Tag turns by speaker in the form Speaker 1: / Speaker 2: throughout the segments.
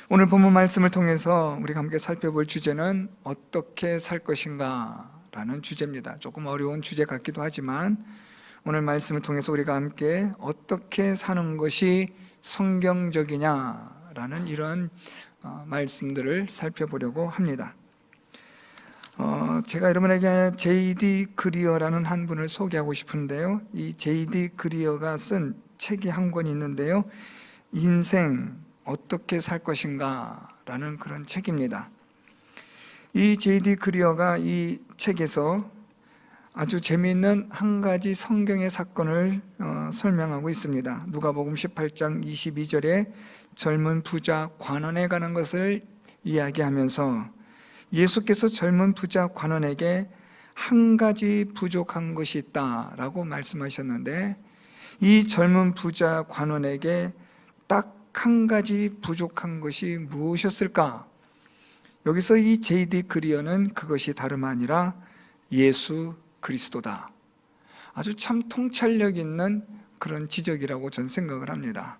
Speaker 1: 오늘 본문 말씀을 통해서 우리가 함께 살펴볼 주제는 어떻게 살 것인가 라는 주제입니다. 조금 어려운 주제 같기도 하지만 오늘 말씀을 통해서 우리가 함께 어떻게 사는 것이 성경적이냐라는 이런 말씀들을 살펴보려고 합니다. 제가 여러분에게 J.D. 그리어라는 한 분을 소개하고 싶은데요, 이 J.D. 그리어가 쓴 책이 한 권 있는데요, 인생 어떻게 살 것인가 라는 그런 책입니다. 이 J.D. 그리어가 이 책에서 아주 재미있는 한 가지 성경의 사건을 설명하고 있습니다. 누가복음 18장 22절에 젊은 부자 관원에 가는 것을 이야기하면서 예수께서 젊은 부자 관원에게 한 가지 부족한 것이 있다라고 말씀하셨는데, 이 젊은 부자 관원에게 딱 한 가지 부족한 것이 무엇이었을까? 여기서 이 J.D. 그리어는 그것이 다름 아니라 예수 그리스도다. 아주 참 통찰력 있는 그런 지적이라고 저는 생각을 합니다.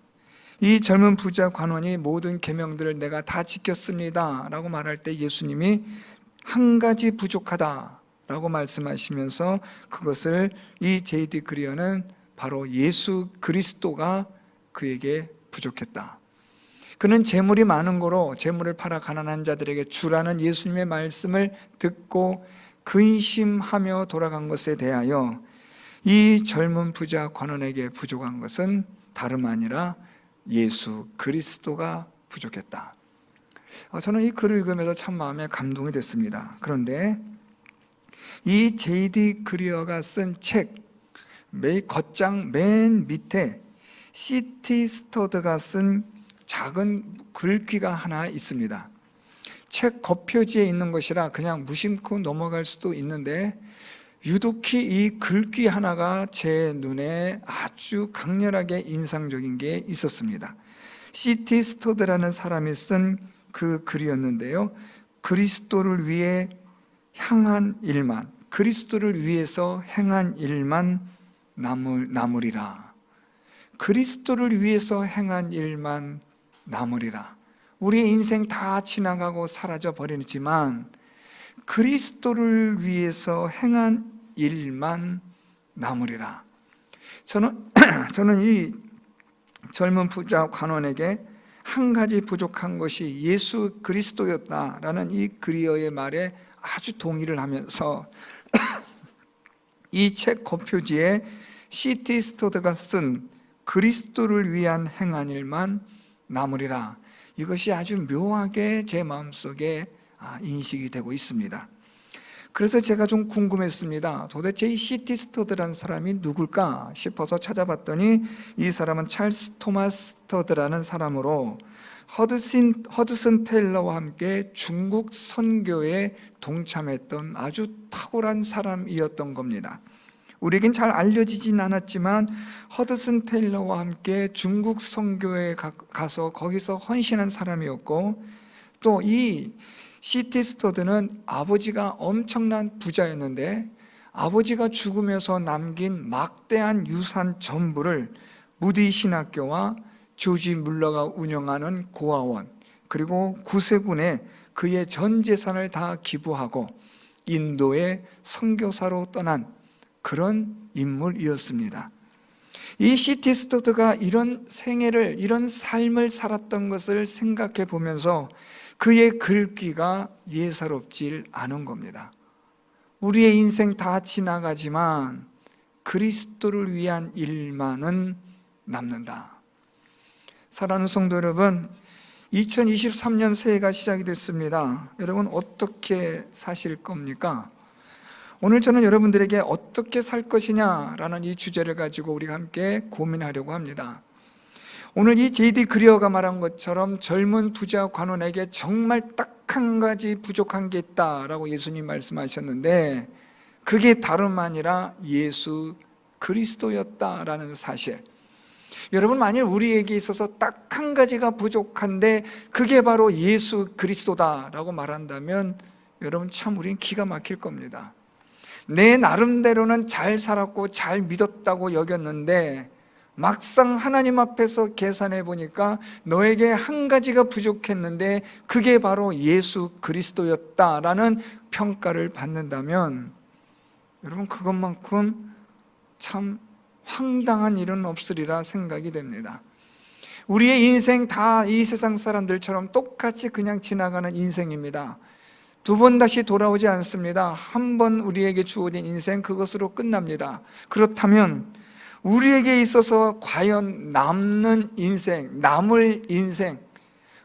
Speaker 1: 이 젊은 부자 관원이 모든 계명들을 내가 다 지켰습니다 라고 말할 때 예수님이 한 가지 부족하다 라고 말씀하시면서 그것을 이 J.D. 그리어는 바로 예수 그리스도가 그에게 부족했다. 그는 재물이 많은 거로 재물을 팔아 가난한 자들에게 주라는 예수님의 말씀을 듣고 근심하며 돌아간 것에 대하여 이 젊은 부자 관원에게 부족한 것은 다름 아니라 예수 그리스도가 부족했다. 저는 이 글을 읽으면서 참 마음에 감동이 됐습니다. 그런데 이 J.D. 그리어가 쓴 책 겉장 맨 밑에 C.T. 스터드가 쓴 작은 글귀가 하나 있습니다. 책 겉표지에 있는 것이라 그냥 무심코 넘어갈 수도 있는데 유독히 이 글귀 하나가 제 눈에 아주 강렬하게 인상적인 게 있었습니다. C.T. 스터드라는 사람이 쓴 그 글이었는데요, 그리스도를 위해 향한 일만, 그리스도를 위해서 행한 일만 남으리라. 그리스도를 위해서 행한 일만 남으리라. 우리의 인생 다 지나가고 사라져 버리지만 그리스도를 위해서 행한 일만 남으리라. 저는 이 젊은 부자 관원에게 한 가지 부족한 것이 예수 그리스도였다라는 이 그리어의 말에 아주 동의를 하면서 이 책 겉표지에 C.T. 스터드가 쓴 그리스도를 위한 행한 일만 남으리라, 이것이 아주 묘하게 제 마음속에 인식이 되고 있습니다. 그래서 제가 좀 궁금했습니다. 도대체 이 C.T. 스터드라는 사람이 누굴까 싶어서 찾아봤더니 이 사람은 찰스 토마스 스터드라는 사람으로 허드슨 테일러와 함께 중국 선교에 동참했던 아주 탁월한 사람이었던 겁니다. 우리에겐 잘 알려지진 않았지만 허드슨 테일러와 함께 중국 선교에 가서 거기서 헌신한 사람이었고, 또 이 C.T. 스터드는 아버지가 엄청난 부자였는데 아버지가 죽으면서 남긴 막대한 유산 전부를 무디 신학교와 조지 물러가 운영하는 고아원 그리고 구세군에 그의 전 재산을 다 기부하고 인도에 선교사로 떠난 그런 인물이었습니다. 이 C.T. 스터드가 이런 생애를, 이런 삶을 살았던 것을 생각해 보면서 그의 글귀가 예사롭질 않은 겁니다. 우리의 인생 다 지나가지만 그리스도를 위한 일만은 남는다. 사랑하는 성도 여러분, 2023년 새해가 시작이 됐습니다. 여러분 어떻게 사실 겁니까? 오늘 저는 여러분들에게 어떻게 살 것이냐라는 이 주제를 가지고 우리가 함께 고민하려고 합니다. 오늘 이 J.D. 그리어가 말한 것처럼 젊은 부자 관원에게 정말 딱 한 가지 부족한 게 있다라고 예수님 말씀하셨는데 그게 다름 아니라 예수 그리스도였다라는 사실. 여러분, 만일 우리에게 있어서 딱 한 가지가 부족한데 그게 바로 예수 그리스도다라고 말한다면 여러분 참 우리는 기가 막힐 겁니다. 내 나름대로는 잘 살았고 잘 믿었다고 여겼는데 막상 하나님 앞에서 계산해 보니까 너에게 한 가지가 부족했는데 그게 바로 예수 그리스도였다라는 평가를 받는다면 여러분, 그것만큼 참 황당한 일은 없으리라 생각이 됩니다. 우리의 인생 다 이 세상 사람들처럼 똑같이 그냥 지나가는 인생입니다. 두 번 다시 돌아오지 않습니다. 한 번 우리에게 주어진 인생, 그것으로 끝납니다. 그렇다면 우리에게 있어서 과연 남는 인생, 남을 인생,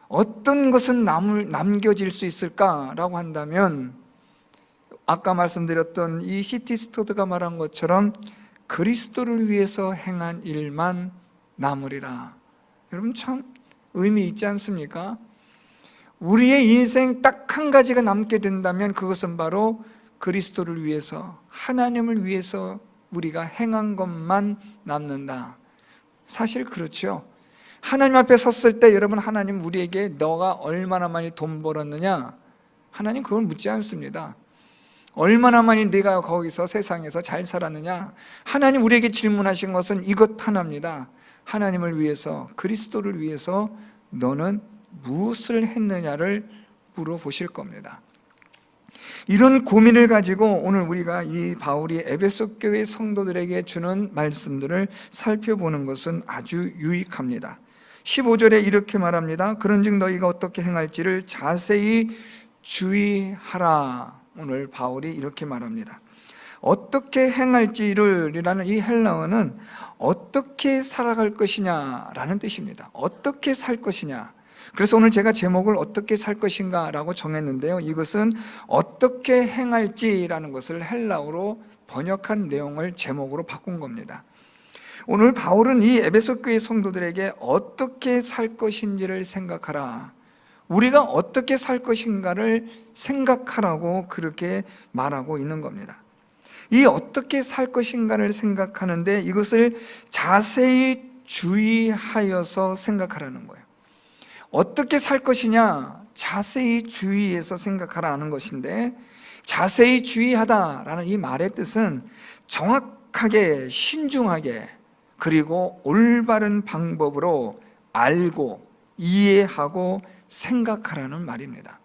Speaker 1: 어떤 것은 남겨질 수 있을까라고 한다면 아까 말씀드렸던 이 C.T. 스터드가 말한 것처럼 그리스도를 위해서 행한 일만 남으리라. 여러분, 참 의미 있지 않습니까? 우리의 인생 딱 한 가지가 남게 된다면 그것은 바로 그리스도를 위해서, 하나님을 위해서 우리가 행한 것만 남는다. 사실 그렇죠. 하나님 앞에 섰을 때 여러분, 하나님 우리에게 너가 얼마나 많이 돈 벌었느냐? 하나님 그걸 묻지 않습니다. 얼마나 많이 네가 거기서 세상에서 잘 살았느냐? 하나님 우리에게 질문하신 것은 이것 하나입니다. 하나님을 위해서, 그리스도를 위해서 너는 무엇을 했느냐를 물어보실 겁니다. 이런 고민을 가지고 오늘 우리가 이 바울이 에베소 교회 성도들에게 주는 말씀들을 살펴보는 것은 아주 유익합니다. 15절에 이렇게 말합니다. 그런즉 너희가 어떻게 행할지를 자세히 주의하라. 오늘 바울이 이렇게 말합니다. 어떻게 행할지를 이라는 이 헬라어는 어떻게 살아갈 것이냐라는 뜻입니다. 어떻게 살 것이냐. 그래서 오늘 제가 제목을 어떻게 살 것인가 라고 정했는데요, 이것은 어떻게 행할지라는 것을 헬라어로 번역한 내용을 제목으로 바꾼 겁니다. 오늘 바울은 이 에베소 교회 성도들에게 어떻게 살 것인지를 생각하라, 우리가 어떻게 살 것인가를 생각하라고 그렇게 말하고 있는 겁니다. 이 어떻게 살 것인가를 생각하는데 이것을 자세히 주의하여서 생각하라는 거예요. 어떻게 살 것이냐, 자세히 주의해서 생각하라는 것인데, 자세히 주의하다라는 이 말의 뜻은 정확하게, 신중하게, 그리고 올바른 방법으로 알고 이해하고 생각하라는 말입니다.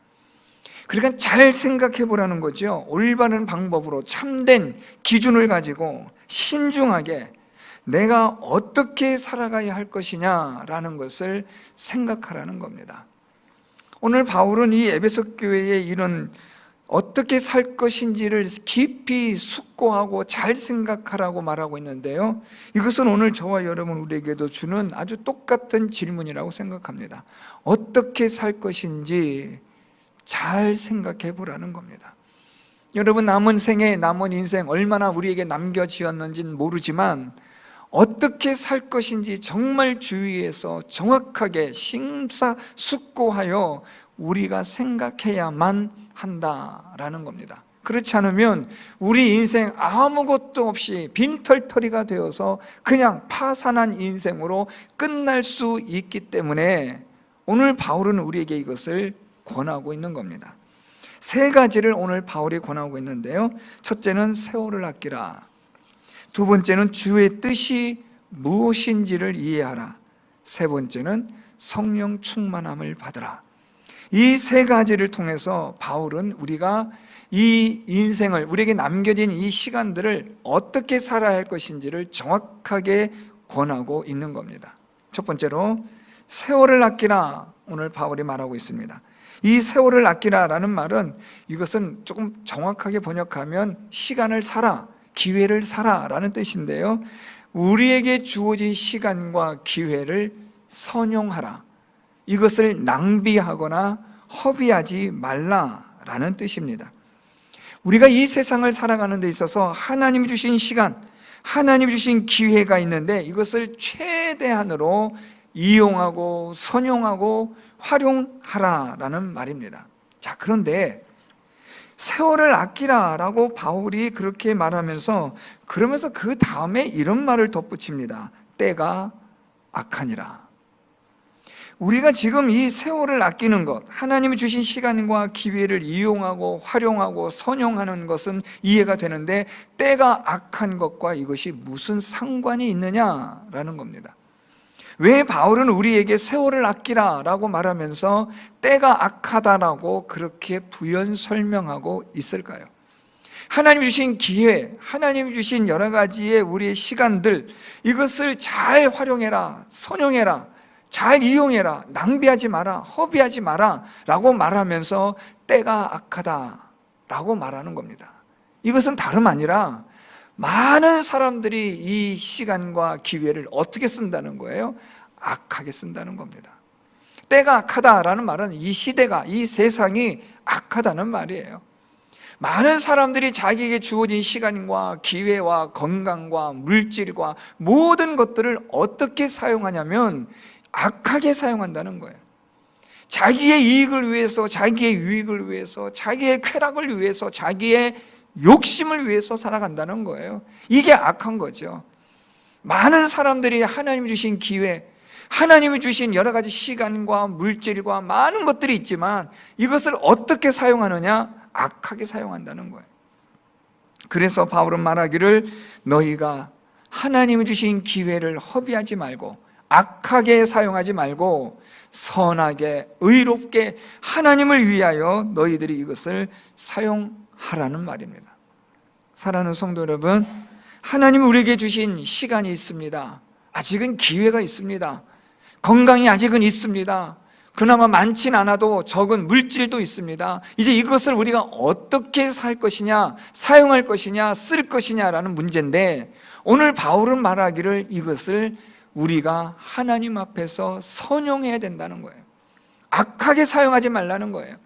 Speaker 1: 그러니까 잘 생각해 보라는 거죠. 올바른 방법으로 참된 기준을 가지고 신중하게 내가 어떻게 살아가야 할 것이냐라는 것을 생각하라는 겁니다. 오늘 바울은 이 에베소 교회의 이런 어떻게 살 것인지를 깊이 숙고하고 잘 생각하라고 말하고 있는데요, 이것은 오늘 저와 여러분 우리에게도 주는 아주 똑같은 질문이라고 생각합니다. 어떻게 살 것인지 잘 생각해 보라는 겁니다. 여러분, 남은 생애, 남은 인생 얼마나 우리에게 남겨지었는지는 모르지만 어떻게 살 것인지 정말 주의해서 정확하게 심사숙고하여 우리가 생각해야만 한다라는 겁니다. 그렇지 않으면 우리 인생 아무것도 없이 빈털터리가 되어서 그냥 파산한 인생으로 끝날 수 있기 때문에 오늘 바울은 우리에게 이것을 권하고 있는 겁니다. 세 가지를 오늘 바울이 권하고 있는데요, 첫째는 세월을 아끼라, 두 번째는 주의 뜻이 무엇인지를 이해하라, 세 번째는 성령 충만함을 받으라. 이 세 가지를 통해서 바울은 우리가 이 인생을, 우리에게 남겨진 이 시간들을 어떻게 살아야 할 것인지를 정확하게 권하고 있는 겁니다. 첫 번째로 세월을 아끼라, 오늘 바울이 말하고 있습니다. 이 세월을 아끼라라는 말은 이것은 조금 정확하게 번역하면 시간을 사라, 기회를 사라라는 뜻인데요, 우리에게 주어진 시간과 기회를 선용하라, 이것을 낭비하거나 허비하지 말라라는 뜻입니다. 우리가 이 세상을 살아가는 데 있어서 하나님이 주신 시간, 하나님이 주신 기회가 있는데 이것을 최대한으로 이용하고 선용하고 활용하라라는 말입니다. 자, 그런데 세월을 아끼라라고 바울이 그렇게 말하면서 그러면서 그 다음에 이런 말을 덧붙입니다. 때가 악하니라. 우리가 지금 이 세월을 아끼는 것, 하나님이 주신 시간과 기회를 이용하고 활용하고 선용하는 것은 이해가 되는데 때가 악한 것과 이것이 무슨 상관이 있느냐라는 겁니다. 왜 바울은 우리에게 세월을 아끼라라고 말하면서 때가 악하다라고 그렇게 부연 설명하고 있을까요? 하나님이 주신 기회, 하나님이 주신 여러 가지의 우리의 시간들, 이것을 잘 활용해라, 선용해라, 잘 이용해라, 낭비하지 마라, 허비하지 마라 라고 말하면서 때가 악하다라고 말하는 겁니다. 이것은 다름 아니라 많은 사람들이 이 시간과 기회를 어떻게 쓴다는 거예요? 악하게 쓴다는 겁니다. 때가 악하다라는 말은 이 시대가, 이 세상이 악하다는 말이에요. 많은 사람들이 자기에게 주어진 시간과 기회와 건강과 물질과 모든 것들을 어떻게 사용하냐면 악하게 사용한다는 거예요. 자기의 이익을 위해서, 자기의 유익을 위해서, 자기의 쾌락을 위해서, 자기의 욕심을 위해서 살아간다는 거예요. 이게 악한 거죠. 많은 사람들이 하나님이 주신 기회, 하나님이 주신 여러 가지 시간과 물질과 많은 것들이 있지만 이것을 어떻게 사용하느냐? 악하게 사용한다는 거예요. 그래서 바울은 말하기를 너희가 하나님이 주신 기회를 허비하지 말고 악하게 사용하지 말고 선하게 의롭게 하나님을 위하여 너희들이 이것을 사용하라는 말입니다. 사랑하는 성도 여러분, 하나님이 우리에게 주신 시간이 있습니다. 아직은 기회가 있습니다. 건강이 아직은 있습니다. 그나마 많진 않아도 적은 물질도 있습니다. 이제 이것을 우리가 어떻게 살 것이냐, 사용할 것이냐, 쓸 것이냐라는 문제인데 오늘 바울은 말하기를 이것을 우리가 하나님 앞에서 선용해야 된다는 거예요. 악하게 사용하지 말라는 거예요.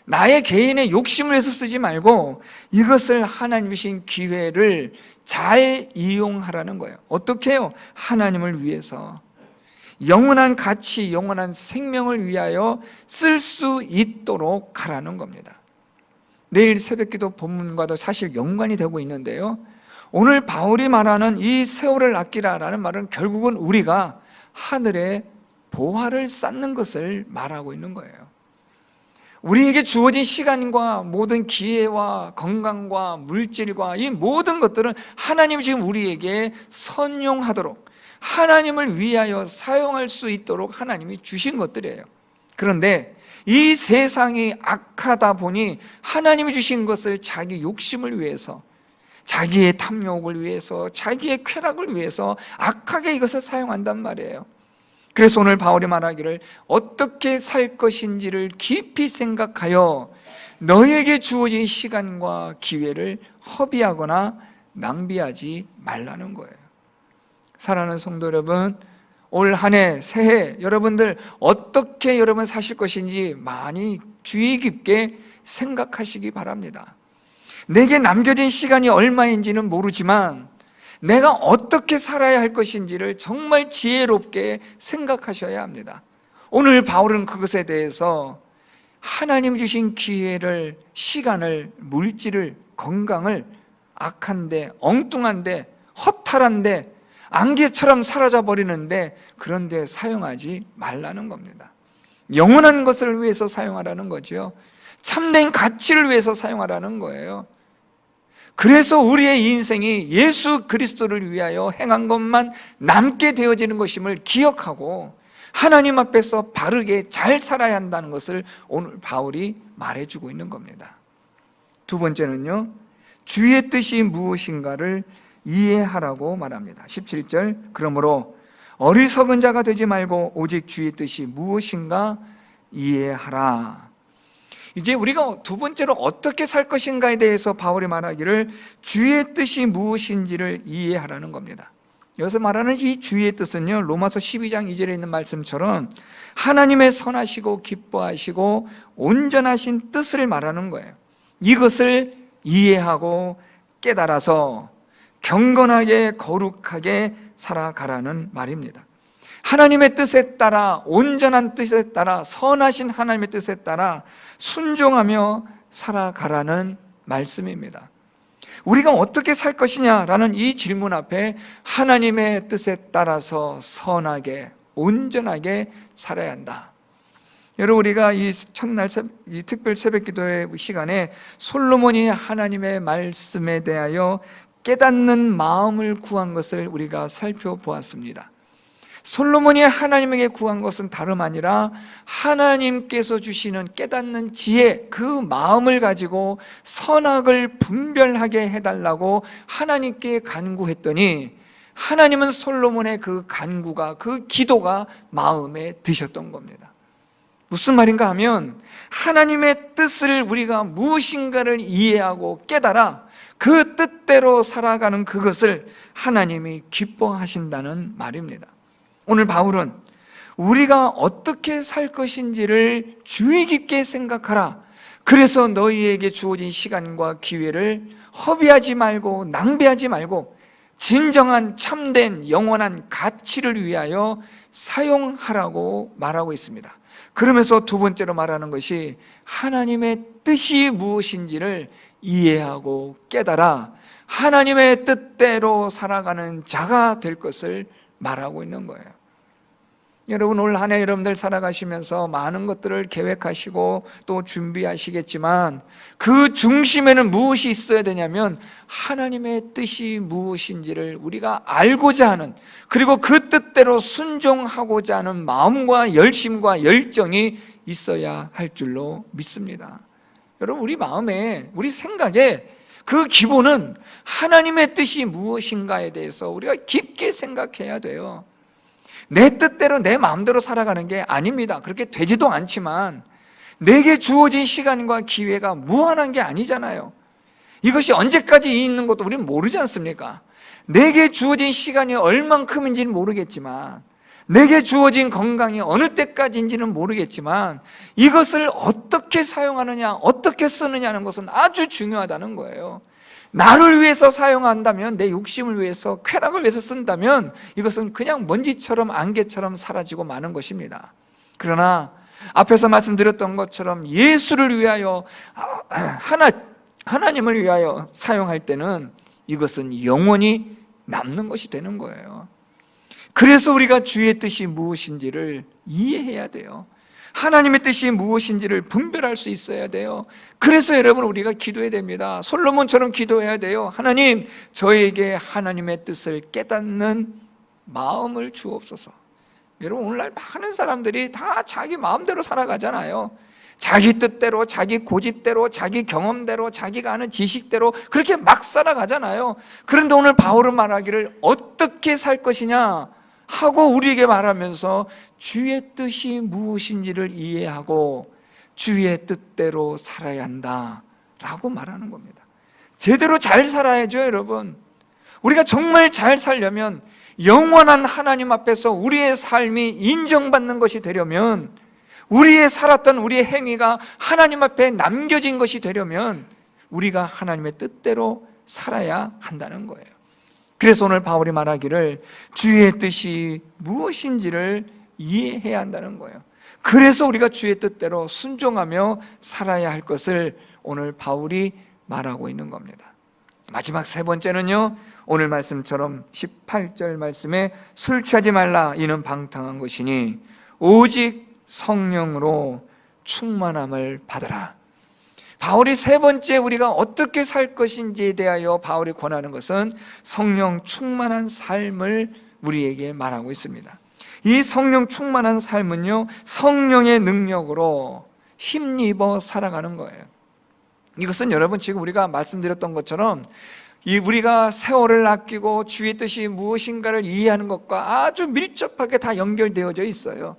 Speaker 1: 나의 개인의 욕심을 위해서 쓰지 말고 이것을 하나님 주신 기회를 잘 이용하라는 거예요. 어떻게 해요? 하나님을 위해서 영원한 가치, 영원한 생명을 위하여 쓸 수 있도록 하라는 겁니다. 내일 새벽기도 본문과도 사실 연관이 되고 있는데요, 오늘 바울이 말하는 이 세월을 아끼라라는 말은 결국은 우리가 하늘에 보화를 쌓는 것을 말하고 있는 거예요. 우리에게 주어진 시간과 모든 기회와 건강과 물질과 이 모든 것들은 하나님이 지금 우리에게 선용하도록, 하나님을 위하여 사용할 수 있도록 하나님이 주신 것들이에요. 그런데 이 세상이 악하다 보니 하나님이 주신 것을 자기 욕심을 위해서, 자기의 탐욕을 위해서, 자기의 쾌락을 위해서 악하게 이것을 사용한단 말이에요. 그래서 오늘 바울이 말하기를 어떻게 살 것인지를 깊이 생각하여 너희에게 주어진 시간과 기회를 허비하거나 낭비하지 말라는 거예요. 사랑하는 성도 여러분, 올 한 해, 새해 여러분들 어떻게 여러분 사실 것인지 많이 주의 깊게 생각하시기 바랍니다. 내게 남겨진 시간이 얼마인지는 모르지만 내가 어떻게 살아야 할 것인지를 정말 지혜롭게 생각하셔야 합니다. 오늘 바울은 그것에 대해서 하나님 주신 기회를, 시간을, 물질을, 건강을 악한데, 엉뚱한데, 허탈한데, 안개처럼 사라져버리는데 그런 데 사용하지 말라는 겁니다. 영원한 것을 위해서 사용하라는 거죠. 참된 가치를 위해서 사용하라는 거예요. 그래서 우리의 인생이 예수 그리스도를 위하여 행한 것만 남게 되어지는 것임을 기억하고 하나님 앞에서 바르게 잘 살아야 한다는 것을 오늘 바울이 말해주고 있는 겁니다. 두 번째는요, 주의 뜻이 무엇인가를 이해하라고 말합니다. 17절, 그러므로 어리석은 자가 되지 말고 오직 주의 뜻이 무엇인가 이해하라. 이제 우리가 두 번째로 어떻게 살 것인가에 대해서 바울이 말하기를 주의 뜻이 무엇인지를 이해하라는 겁니다. 여기서 말하는 이 주의 뜻은요, 로마서 12장 2절에 있는 말씀처럼 하나님의 선하시고 기뻐하시고 온전하신 뜻을 말하는 거예요. 이것을 이해하고 깨달아서 경건하게 거룩하게 살아가라는 말입니다. 하나님의 뜻에 따라, 온전한 뜻에 따라, 선하신 하나님의 뜻에 따라 순종하며 살아가라는 말씀입니다. 우리가 어떻게 살 것이냐라는 이 질문 앞에 하나님의 뜻에 따라서 선하게, 온전하게 살아야 한다. 여러분, 우리가 이 첫날 이 특별 새벽기도의 시간에 솔로몬이 하나님의 말씀에 대하여 깨닫는 마음을 구한 것을 우리가 살펴보았습니다. 솔로몬이 하나님에게 구한 것은 다름 아니라 하나님께서 주시는 깨닫는 지혜, 그 마음을 가지고 선악을 분별하게 해달라고 하나님께 간구했더니 하나님은 솔로몬의 그 간구가, 그 기도가 마음에 드셨던 겁니다. 무슨 말인가 하면 하나님의 뜻을 우리가 무엇인가를 이해하고 깨달아 그 뜻대로 살아가는 그것을 하나님이 기뻐하신다는 말입니다. 오늘 바울은 우리가 어떻게 살 것인지를 주의 깊게 생각하라. 그래서 너희에게 주어진 시간과 기회를 허비하지 말고 낭비하지 말고 진정한 참된 영원한 가치를 위하여 사용하라고 말하고 있습니다. 그러면서 두 번째로 말하는 것이 하나님의 뜻이 무엇인지를 이해하고 깨달아 하나님의 뜻대로 살아가는 자가 될 것을 말하고 있는 거예요. 여러분, 올 한 해 여러분들 살아가시면서 많은 것들을 계획하시고 또 준비하시겠지만 그 중심에는 무엇이 있어야 되냐면 하나님의 뜻이 무엇인지를 우리가 알고자 하는, 그리고 그 뜻대로 순종하고자 하는 마음과 열심과 열정이 있어야 할 줄로 믿습니다. 여러분, 우리 마음에, 우리 생각에 그 기본은 하나님의 뜻이 무엇인가에 대해서 우리가 깊게 생각해야 돼요. 내 뜻대로 내 마음대로 살아가는 게 아닙니다. 그렇게 되지도 않지만 내게 주어진 시간과 기회가 무한한 게 아니잖아요. 이것이 언제까지 있는 것도 우리는 모르지 않습니까? 내게 주어진 시간이 얼만큼인지는 모르겠지만, 내게 주어진 건강이 어느 때까지인지는 모르겠지만 이것을 어떻게 사용하느냐, 어떻게 쓰느냐는 것은 아주 중요하다는 거예요. 나를 위해서 사용한다면, 내 욕심을 위해서, 쾌락을 위해서 쓴다면 이것은 그냥 먼지처럼 안개처럼 사라지고 마는 것입니다. 그러나 앞에서 말씀드렸던 것처럼 예수를 위하여, 하나님을 위하여 사용할 때는 이것은 영원히 남는 것이 되는 거예요. 그래서 우리가 주의 뜻이 무엇인지를 이해해야 돼요. 하나님의 뜻이 무엇인지를 분별할 수 있어야 돼요. 그래서 여러분, 우리가 기도해야 됩니다. 솔로몬처럼 기도해야 돼요. 하나님, 저에게 하나님의 뜻을 깨닫는 마음을 주옵소서. 여러분, 오늘날 많은 사람들이 다 자기 마음대로 살아가잖아요. 자기 뜻대로, 자기 고집대로, 자기 경험대로, 자기가 아는 지식대로 그렇게 막 살아가잖아요. 그런데 오늘 바울은 말하기를 어떻게 살 것이냐 하고 우리에게 말하면서 주의 뜻이 무엇인지를 이해하고 주의 뜻대로 살아야 한다 라고 말하는 겁니다. 제대로 잘 살아야죠. 여러분, 우리가 정말 잘 살려면, 영원한 하나님 앞에서 우리의 삶이 인정받는 것이 되려면, 우리의 살았던 우리의 행위가 하나님 앞에 남겨진 것이 되려면 우리가 하나님의 뜻대로 살아야 한다는 거예요. 그래서 오늘 바울이 말하기를 주의 뜻이 무엇인지를 이해해야 한다는 거예요. 그래서 우리가 주의 뜻대로 순종하며 살아야 할 것을 오늘 바울이 말하고 있는 겁니다. 마지막 세 번째는요, 오늘 말씀처럼 18절 말씀에 술 취하지 말라, 이는 방탕한 것이니 오직 성령으로 충만함을 받아라. 바울이 세 번째 우리가 어떻게 살 것인지에 대하여 바울이 권하는 것은 성령 충만한 삶을 우리에게 말하고 있습니다. 이 성령 충만한 삶은요, 성령의 능력으로 힘입어 살아가는 거예요. 이것은 여러분, 지금 우리가 말씀드렸던 것처럼 우리가 세월을 아끼고 주의 뜻이 무엇인가를 이해하는 것과 아주 밀접하게 다 연결되어져 있어요.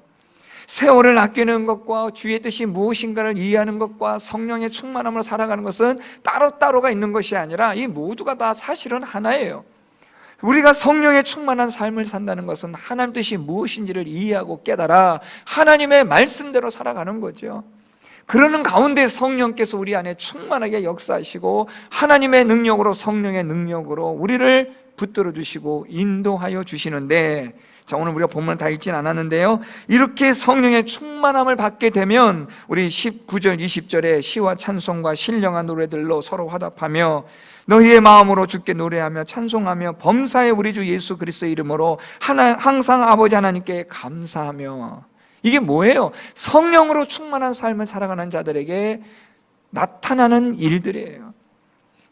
Speaker 1: 세월을 아끼는 것과 주의 뜻이 무엇인가를 이해하는 것과 성령의 충만함으로 살아가는 것은 따로따로가 있는 것이 아니라 이 모두가 다 사실은 하나예요. 우리가 성령의 충만한 삶을 산다는 것은 하나님 뜻이 무엇인지를 이해하고 깨달아 하나님의 말씀대로 살아가는 거죠. 그러는 가운데 성령께서 우리 안에 충만하게 역사하시고 하나님의 능력으로, 성령의 능력으로 우리를 붙들어 주시고 인도하여 주시는데, 자, 오늘 우리가 본문 다 읽진 않았는데요, 이렇게 성령의 충만함을 받게 되면 우리 19절 20절에 시와 찬송과 신령한 노래들로 서로 화답하며 너희의 마음으로 주께 노래하며 찬송하며 범사에 우리 주 예수 그리스도의 이름으로 항상 아버지 하나님께 감사하며. 이게 뭐예요? 성령으로 충만한 삶을 살아가는 자들에게 나타나는 일들이에요.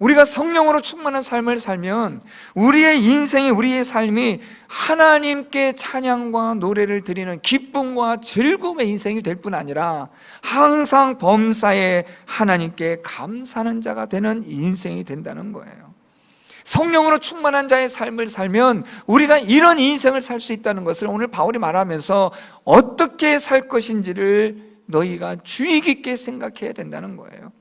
Speaker 1: 우리가 성령으로 충만한 삶을 살면 우리의 인생이, 우리의 삶이 하나님께 찬양과 노래를 드리는 기쁨과 즐거움의 인생이 될 뿐 아니라 항상 범사에 하나님께 감사하는 자가 되는 인생이 된다는 거예요. 성령으로 충만한 자의 삶을 살면 우리가 이런 인생을 살 수 있다는 것을 오늘 바울이 말하면서 어떻게 살 것인지를 너희가 주의 깊게 생각해야 된다는 거예요.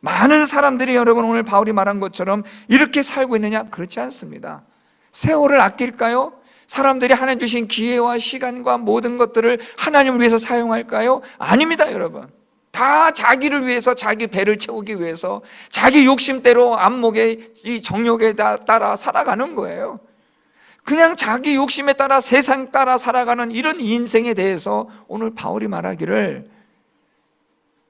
Speaker 1: 많은 사람들이 여러분 오늘 바울이 말한 것처럼 이렇게 살고 있느냐? 그렇지 않습니다. 세월을 아낄까요? 사람들이 하나님 주신 기회와 시간과 모든 것들을 하나님을 위해서 사용할까요? 아닙니다, 여러분. 다 자기를 위해서, 자기 배를 채우기 위해서 자기 욕심대로 안목의 이 정욕에 따라 살아가는 거예요. 그냥 자기 욕심에 따라 세상 따라 살아가는 이런 인생에 대해서 오늘 바울이 말하기를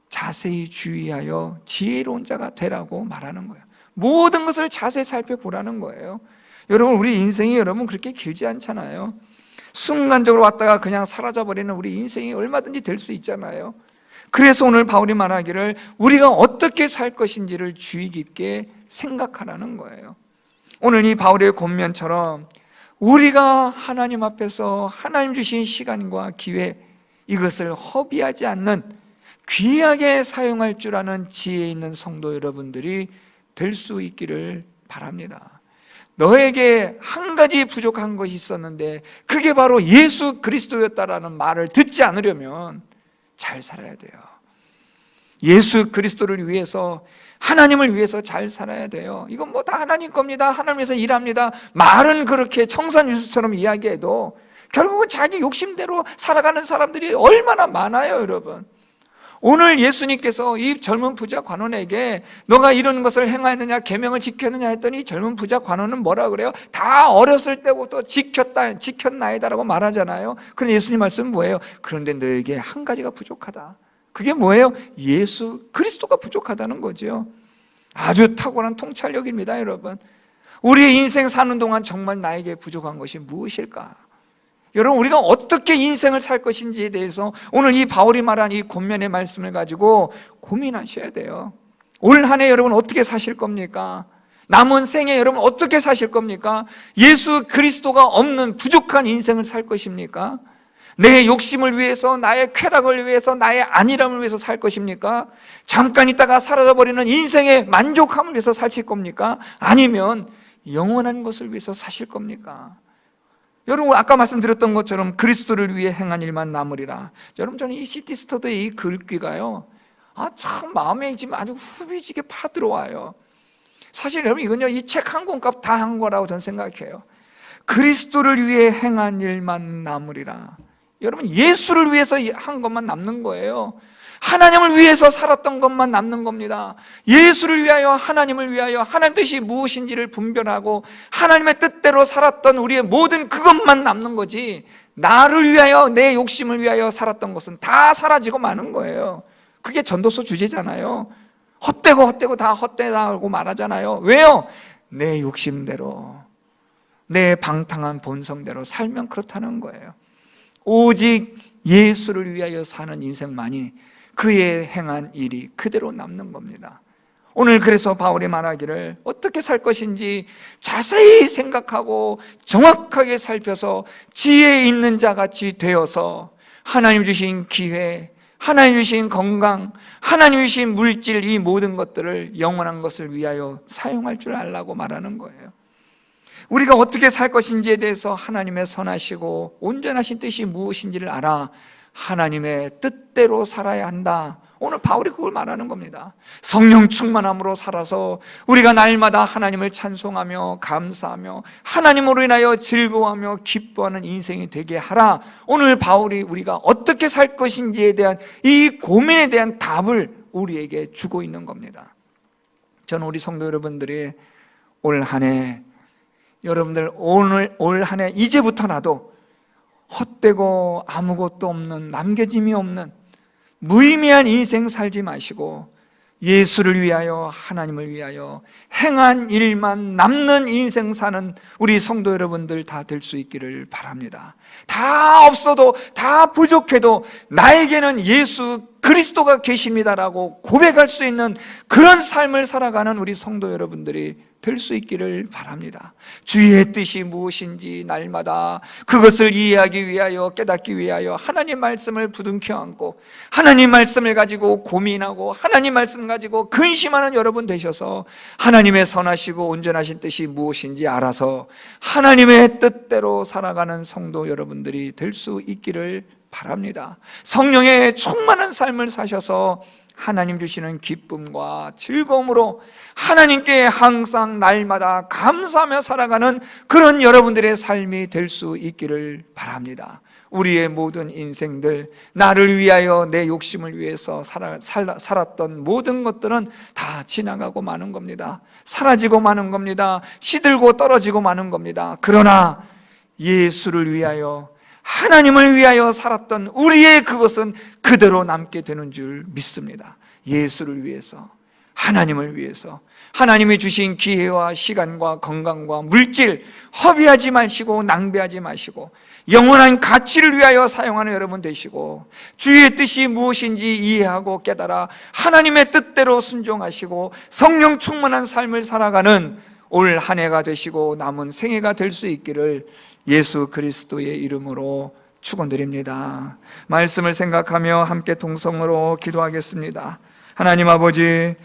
Speaker 1: 자세히 주의하여 지혜로운 자가 되라고 말하는 거예요. 모든 것을 자세히 살펴보라는 거예요. 여러분, 우리 인생이 여러분 그렇게 길지 않잖아요. 순간적으로 왔다가 그냥 사라져버리는 우리 인생이 얼마든지 될 수 있잖아요. 그래서 오늘 바울이 말하기를 우리가 어떻게 살 것인지를 주의 깊게 생각하라는 거예요. 오늘 이 바울의 권면처럼 우리가 하나님 앞에서 하나님 주신 시간과 기회, 이것을 허비하지 않는 귀하게 사용할 줄 아는 지혜 있는 성도 여러분들이 될 수 있기를 바랍니다. 너에게 한 가지 부족한 것이 있었는데 그게 바로 예수 그리스도였다라는 말을 듣지 않으려면 잘 살아야 돼요. 예수 그리스도를 위해서, 하나님을 위해서 잘 살아야 돼요. 이건 뭐 다 하나님 겁니다, 하나님 위해서 일합니다, 말은 그렇게 청산유수처럼 이야기해도 결국은 자기 욕심대로 살아가는 사람들이 얼마나 많아요, 여러분. 오늘 예수님께서 이 젊은 부자 관원에게 너가 이런 것을 행하였느냐, 계명을 지켰느냐 했더니 이 젊은 부자 관원은 뭐라 그래요? 다 어렸을 때부터 지켰나이다라고 말하잖아요. 그런데 예수님 말씀은 뭐예요? 그런데 너에게 한 가지가 부족하다. 그게 뭐예요? 예수 그리스도가 부족하다는 거죠. 아주 탁월한 통찰력입니다, 여러분. 우리의 인생 사는 동안 정말 나에게 부족한 것이 무엇일까? 여러분, 우리가 어떻게 인생을 살 것인지에 대해서 오늘 이 바울이 말한 이 권면의 말씀을 가지고 고민하셔야 돼요. 올 한 해 여러분 어떻게 사실 겁니까? 남은 생에 여러분 어떻게 사실 겁니까? 예수 그리스도가 없는 부족한 인생을 살 것입니까? 내 욕심을 위해서, 나의 쾌락을 위해서, 나의 안일함을 위해서 살 것입니까? 잠깐 있다가 사라져버리는 인생의 만족함을 위해서 사실 겁니까? 아니면 영원한 것을 위해서 사실 겁니까? 여러분, 아까 말씀드렸던 것처럼 그리스도를 위해 행한 일만 남으리라. 여러분, 저는 이 시티스터드의 이 글귀가요, 참 마음에 지금 아주 후비지게 파들어와요. 사실 여러분, 이건요, 이 책 한 권값 다 한 거라고 저는 생각해요. 그리스도를 위해 행한 일만 남으리라. 여러분, 예수를 위해서 한 것만 남는 거예요. 하나님을 위해서 살았던 것만 남는 겁니다. 예수를 위하여, 하나님을 위하여, 하나님 뜻이 무엇인지를 분별하고 하나님의 뜻대로 살았던 우리의 모든 그것만 남는 거지, 나를 위하여, 내 욕심을 위하여 살았던 것은 다 사라지고 마는 거예요. 그게 전도서 주제잖아요. 헛되고 다 헛되다고 말하잖아요. 왜요? 내 욕심대로, 내 방탕한 본성대로 살면 그렇다는 거예요. 오직 예수를 위하여 사는 인생만이 그의 행한 일이 그대로 남는 겁니다. 오늘 그래서 바울이 말하기를 어떻게 살 것인지 자세히 생각하고 정확하게 살펴서 지혜 있는 자같이 되어서 하나님 주신 기회, 하나님 주신 건강, 하나님 주신 물질, 이 모든 것들을 영원한 것을 위하여 사용할 줄 알라고 말하는 거예요. 우리가 어떻게 살 것인지에 대해서 하나님의 선하시고 온전하신 뜻이 무엇인지를 알아 하나님의 뜻대로 살아야 한다. 오늘 바울이 그걸 말하는 겁니다. 성령 충만함으로 살아서 우리가 날마다 하나님을 찬송하며 감사하며 하나님으로 인하여 즐거워하며 기뻐하는 인생이 되게 하라. 오늘 바울이 우리가 어떻게 살 것인지에 대한 이 고민에 대한 답을 우리에게 주고 있는 겁니다. 저는 우리 성도 여러분들이 올 한 해, 여러분들 오늘 올 한 해 이제부터라도 헛되고 아무것도 없는, 남겨짐이 없는 무의미한 인생 살지 마시고 예수를 위하여, 하나님을 위하여 행한 일만 남는 인생 사는 우리 성도 여러분들 다 될 수 있기를 바랍니다. 다 없어도, 다 부족해도 나에게는 예수 그리스도가 계십니다라고 고백할 수 있는 그런 삶을 살아가는 우리 성도 여러분들이 될 수 있기를 바랍니다. 주의 뜻이 무엇인지 날마다 그것을 이해하기 위하여, 깨닫기 위하여 하나님 말씀을 부둥켜 안고 하나님 말씀을 가지고 고민하고 하나님 말씀 가지고 근심하는 여러분 되셔서 하나님의 선하시고 온전하신 뜻이 무엇인지 알아서 하나님의 뜻대로 살아가는 성도 여러분들이 될 수 있기를 바랍니다. 성령의 충만한 삶을 사셔서 하나님 주시는 기쁨과 즐거움으로 하나님께 항상 날마다 감사하며 살아가는 그런 여러분들의 삶이 될 수 있기를 바랍니다. 우리의 모든 인생들, 나를 위하여, 내 욕심을 위해서 살았던 모든 것들은 다 지나가고 마는 겁니다. 사라지고 마는 겁니다. 시들고 떨어지고 마는 겁니다. 그러나 예수를 위하여, 하나님을 위하여 살았던 우리의 그것은 그대로 남게 되는 줄 믿습니다. 예수를 위해서, 하나님을 위해서 하나님이 주신 기회와 시간과 건강과 물질 허비하지 마시고 낭비하지 마시고 영원한 가치를 위하여 사용하는 여러분 되시고 주의 뜻이 무엇인지 이해하고 깨달아 하나님의 뜻대로 순종하시고 성령 충만한 삶을 살아가는 올 한 해가 되시고 남은 생애가 될 수 있기를 예수 그리스도의 이름으로 축원드립니다. 말씀을 생각하며 함께 동성으로 기도하겠습니다. 하나님 아버지,